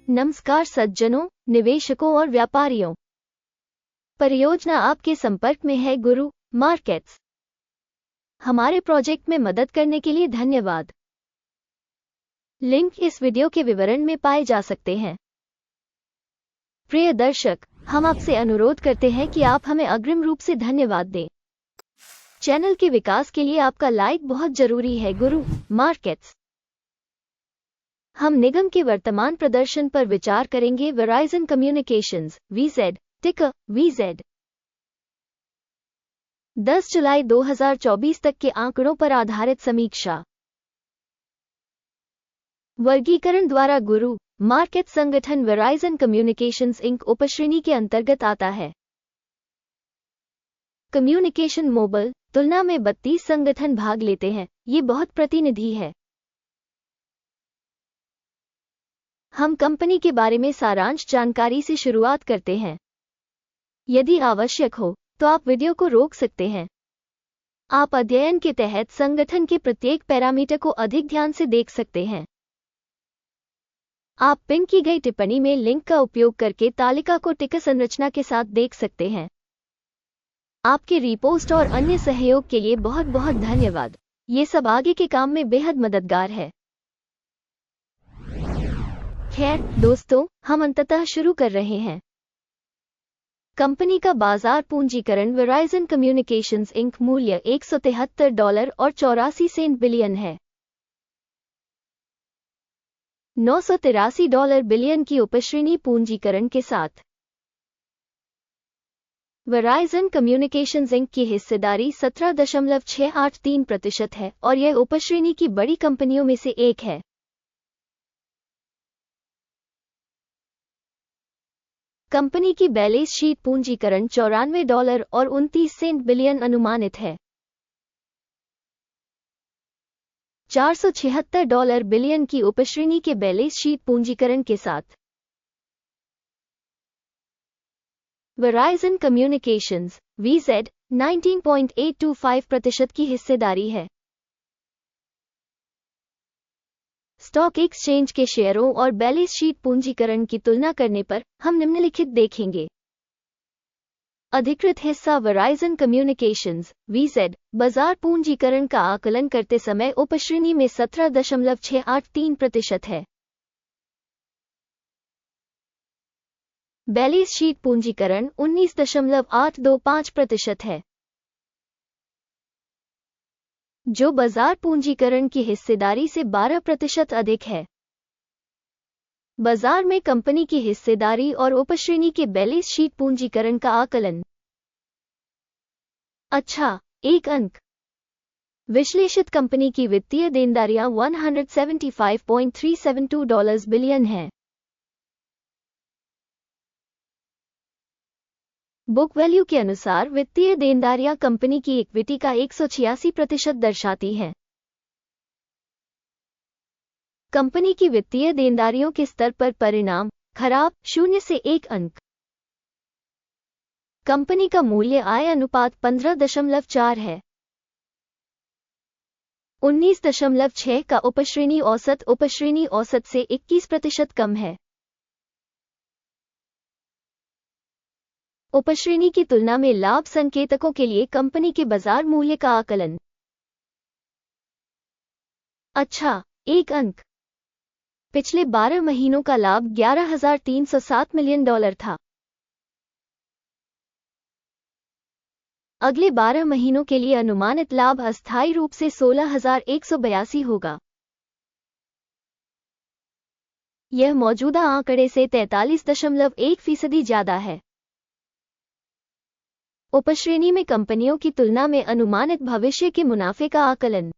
नमस्कार सज्जनों, निवेशकों और व्यापारियों। परियोजना आपके संपर्क में है गुरु मार्केट्स। हमारे प्रोजेक्ट में मदद करने के लिए धन्यवाद। लिंक इस वीडियो के विवरण में पाए जा सकते हैं। प्रिय दर्शक, हम आपसे अनुरोध करते हैं कि आप हमें अग्रिम रूप से धन्यवाद दें। चैनल के विकास के लिए आपका लाइक बहुत जरूरी है। गुरु मार्केट्स। हम निगम के वर्तमान प्रदर्शन पर विचार करेंगे। वेराइजन कम्युनिकेशंस VZ, टिकर VZ। 10 जुलाई 2024 तक के आंकड़ों पर आधारित समीक्षा। वर्गीकरण द्वारा गुरु मार्केट संगठन वेराइजन कम्युनिकेशंस इंक उपश्रेणी के अंतर्गत आता है। कम्युनिकेशन मोबाइल तुलना में 32 संगठन भाग लेते हैं। ये बहुत प्रतिनिधि है। हम कंपनी के बारे में सारांश जानकारी से शुरुआत करते हैं। यदि आवश्यक हो तो आप वीडियो को रोक सकते हैं। आप अध्ययन के तहत संगठन के प्रत्येक पैरामीटर को अधिक ध्यान से देख सकते हैं। आप पिन की गई टिप्पणी में लिंक का उपयोग करके तालिका को टिकर संरचना के साथ देख सकते हैं। आपके रीपोस्ट और अन्य सहयोग के लिए बहुत बहुत धन्यवाद। ये सब आगे के काम में बेहद मददगार है। खैर दोस्तों, हम अंततः शुरू कर रहे हैं। कंपनी का बाजार पूंजीकरण वेराइजन कम्युनिकेशंस इंक मूल्य $173 और 84 बिलियन है। $983 बिलियन की उपश्रेणी पूंजीकरण के साथ वेराइजन कम्युनिकेशंस इंक की हिस्सेदारी 17.683% है और यह उपश्रेणी की बड़ी कंपनियों में से एक है। कंपनी की बैलेंस शीट पूंजीकरण $94 और 29 बिलियन अनुमानित है। $476 बिलियन की उपश्रेणी के बैलेंस शीट पूंजीकरण के साथ वेराइजन कम्युनिकेशंस VZ 19.825% की हिस्सेदारी है। स्टॉक एक्सचेंज के शेयरों और बैलेंस शीट पूंजीकरण की तुलना करने पर हम निम्नलिखित देखेंगे। अधिकृत हिस्सा वेराइजन कम्युनिकेशंस VZ बाजार पूंजीकरण का आकलन करते समय उपश्रेणी में 17.683% है। बैलेंस शीट पूंजीकरण 19.825% है, जो बाजार पूंजीकरण की हिस्सेदारी से 12% अधिक है। बाजार में कंपनी की हिस्सेदारी और उपश्रेणी के बैलेंस शीट पूंजीकरण का आकलन। अच्छा, एक अंक। विश्लेषित कंपनी की वित्तीय देनदारियां $175.372 बिलियन है। बुक वैल्यू के अनुसार वित्तीय देनदारियां कंपनी की इक्विटी का 186% दर्शाती हैं। कंपनी की वित्तीय देनदारियों के स्तर पर परिणाम खराब 0 से 1 अंक। कंपनी का मूल्य आय अनुपात 15.4 है। 19.6 का उपश्रेणी औसत से 21% कम है। उपश्रेणी की तुलना में लाभ संकेतकों के लिए कंपनी के बाजार मूल्य का आकलन। अच्छा, एक अंक। पिछले 12 महीनों का लाभ $11,307 मिलियन था। अगले 12 महीनों के लिए अनुमानित लाभ अस्थायी रूप से 16,182 होगा। यह मौजूदा आंकड़े से 43.1% ज्यादा है। उपश्रेणी में कंपनियों की तुलना में अनुमानित भविष्य के मुनाफे का आकलन।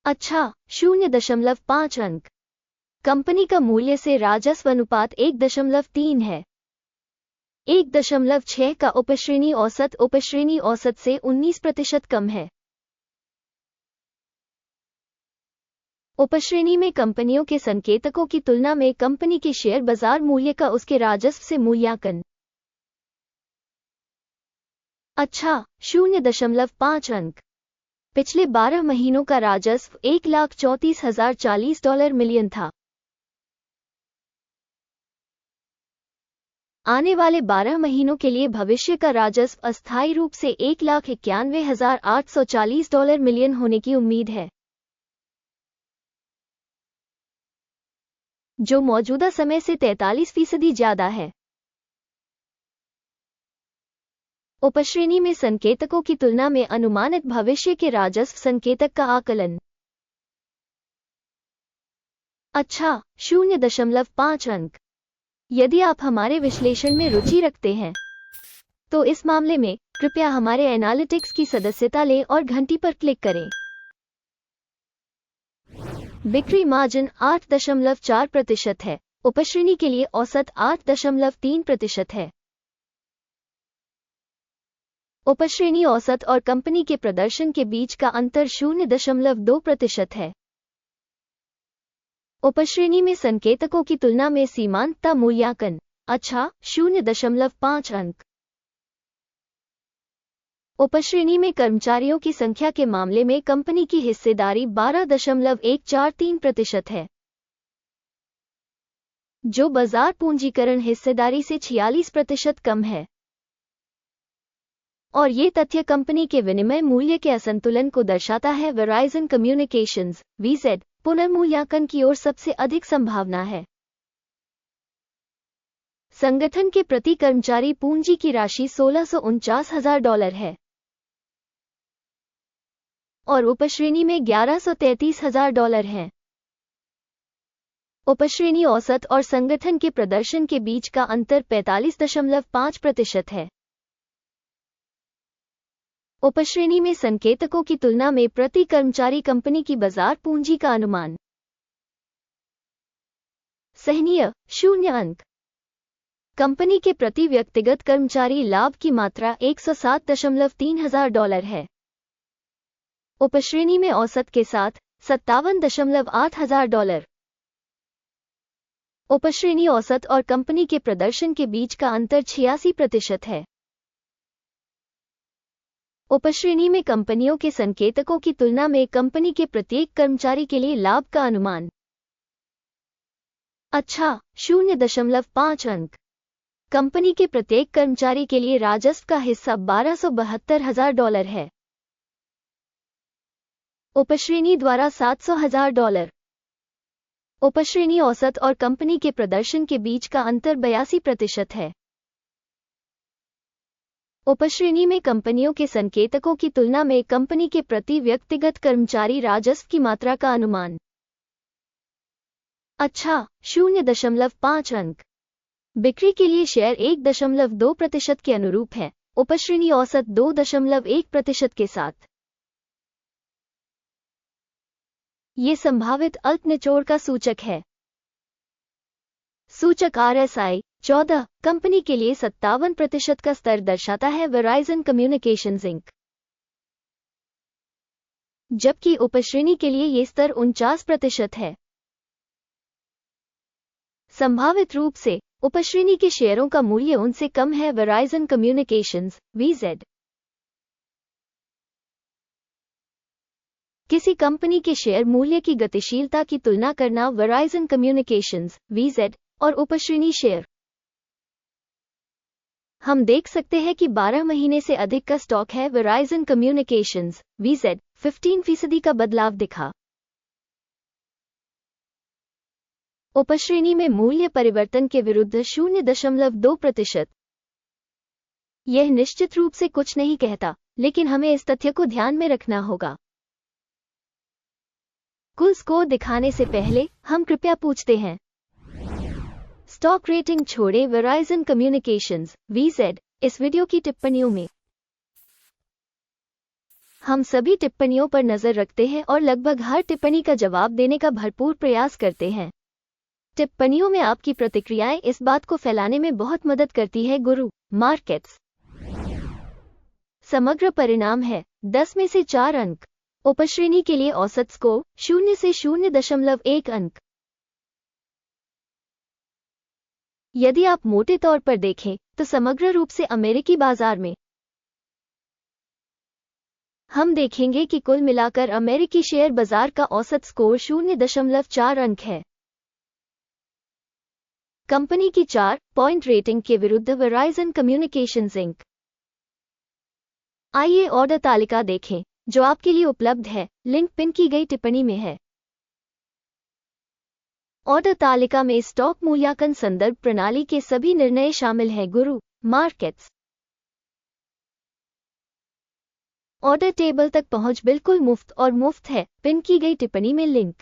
अच्छा, 0.5 अंक। कंपनी का मूल्य से राजस्व अनुपात 1.3 है। 1.6 का उपश्रेणी औसत से 19% कम है। उपश्रेणी में कंपनियों के संकेतकों की तुलना में कंपनी के शेयर बाजार मूल्य का उसके राजस्व से मूल्यांकन। अच्छा, 0.5 अंक। पिछले 12 महीनों का राजस्व $1,34,040 मिलियन था। आने वाले 12 महीनों के लिए भविष्य का राजस्व अस्थायी रूप से $1,91,840 मिलियन होने की उम्मीद है, जो मौजूदा समय से 43% ज्यादा है। उपश्रेणी में संकेतकों की तुलना में अनुमानित भविष्य के राजस्व संकेतक का आकलन। अच्छा, 0.5 अंक। यदि आप हमारे विश्लेषण में रुचि रखते हैं तो इस मामले में कृपया हमारे एनालिटिक्स की सदस्यता लें और घंटी पर क्लिक करें। बिक्री मार्जिन 8.4% है। उपश्रेणी के लिए औसत 8.3% है। उपश्रेणी औसत और कंपनी के प्रदर्शन के बीच का अंतर 0.2% है। उपश्रेणी में संकेतकों की तुलना में सीमांतता मूल्यांकन। अच्छा, 0.5 अंक। उपश्रेणी में कर्मचारियों की संख्या के मामले में कंपनी की हिस्सेदारी 12.143% है, जो बाजार पूंजीकरण हिस्सेदारी से 46% कम है। और ये तथ्य कंपनी के विनिमय मूल्य के असंतुलन को दर्शाता है। वेराइजन कम्युनिकेशंस (VZ) पुनर्मूल्यांकन की ओर सबसे अधिक संभावना है। संगठन के प्रति कर्मचारी पूंजी की राशि $1649,000 है और उपश्रेणी में $1133,000 है। उपश्रेणी औसत और संगठन के प्रदर्शन के बीच का अंतर 45.5% है। उपश्रेणी में संकेतकों की तुलना में प्रति कर्मचारी कंपनी की बाजार पूंजी का अनुमान। सहनीय 0 अंक। कंपनी के प्रति व्यक्तिगत कर्मचारी लाभ की मात्रा $107,300 है। उपश्रेणी में औसत के साथ $57,800। उपश्रेणी औसत और कंपनी के प्रदर्शन के बीच का अंतर 86% है। उपश्रेणी में कंपनियों के संकेतकों की तुलना में कंपनी के प्रत्येक कर्मचारी के लिए लाभ का अनुमान। अच्छा, 0.5 अंक। कंपनी के प्रत्येक कर्मचारी के लिए राजस्व का हिस्सा $1272,000 है। उपश्रेणी द्वारा $700,000। उपश्रेणी औसत और कंपनी के प्रदर्शन के बीच का अंतर 82% है। उपश्रेणी में कंपनियों के संकेतकों की तुलना में कंपनी के प्रति व्यक्तिगत कर्मचारी राजस्व की मात्रा का अनुमान। अच्छा, 0.5 अंक। बिक्री के लिए शेयर 1.2% के अनुरूप है। उपश्रेणी औसत 2.1% के साथ। ये संभावित अल्प निचोड़ का सूचक है। सूचक RSI 14 कंपनी के लिए 57% का स्तर दर्शाता है। Verizon communications inc. जबकि उपश्रेणी के लिए ये स्तर 49% है। संभावित रूप से उपश्रेणी के शेयरों का मूल्य उनसे कम है। Verizon communications VZ। किसी कंपनी के शेयर मूल्य की गतिशीलता की तुलना करना। वेराइजन कम्युनिकेशंस VZ और उपश्रेणी शेयर। हम देख सकते हैं कि 12 महीने से अधिक का स्टॉक है। वेराइजन कम्युनिकेशंस VZ 15% का बदलाव दिखा। उपश्रेणी में मूल्य परिवर्तन के विरुद्ध 0.2%। यह निश्चित रूप से कुछ नहीं कहता, लेकिन हमें इस तथ्य को ध्यान में रखना होगा। कुल स्कोर दिखाने से पहले हम कृपया पूछते हैं, स्टॉक रेटिंग छोड़े। वेराइजन कम्युनिकेशंस VZ इस वीडियो की टिप्पणियों में हम सभी टिप्पणियों पर नजर रखते हैं और लगभग हर टिप्पणी का जवाब देने का भरपूर प्रयास करते हैं। टिप्पणियों में आपकी प्रतिक्रियाएं इस बात को फैलाने में बहुत मदद करती है। गुरु मार्केट्स समग्र परिणाम है 10 में से 4 अंक। उपश्रेणी के लिए औसत स्कोर 0 से 0.1 अंक। यदि आप मोटे तौर पर देखें तो समग्र रूप से अमेरिकी बाजार में हम देखेंगे कि कुल मिलाकर अमेरिकी शेयर बाजार का औसत स्कोर 0.4 अंक है। कंपनी की 4 पॉइंट रेटिंग के विरुद्ध वेराइजन कम्युनिकेशंस इंक। आइए ऑर्डर तालिका देखें जो आपके लिए उपलब्ध है, लिंक पिन की गई टिप्पणी में है। ऑर्डर तालिका में स्टॉक मूल्यांकन संदर्भ प्रणाली के सभी निर्णय शामिल हैं। गुरु मार्केट्स ऑर्डर टेबल तक पहुंच बिल्कुल मुफ्त और मुफ्त है। पिन की गई टिप्पणी में लिंक।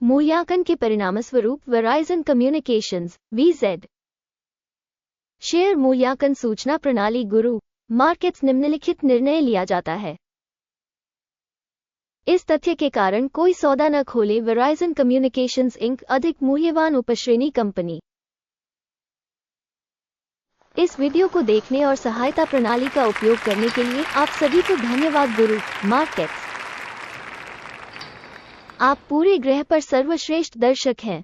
मूल्यांकन के परिणामस्वरूप वेराइजन कम्युनिकेशंस VZ शेयर मूल्यांकन सूचना प्रणाली गुरु मार्केट्स निम्नलिखित निर्णय लिया जाता है। इस तथ्य के कारण कोई सौदा न खोले। वेराइजन कम्युनिकेशंस इंक अधिक मूल्यवान उपश्रेणी कंपनी। इस वीडियो को देखने और सहायता प्रणाली का उपयोग करने के लिए आप सभी को धन्यवाद। गुरु मार्केट्स आप पूरे ग्रह पर सर्वश्रेष्ठ दर्शक हैं।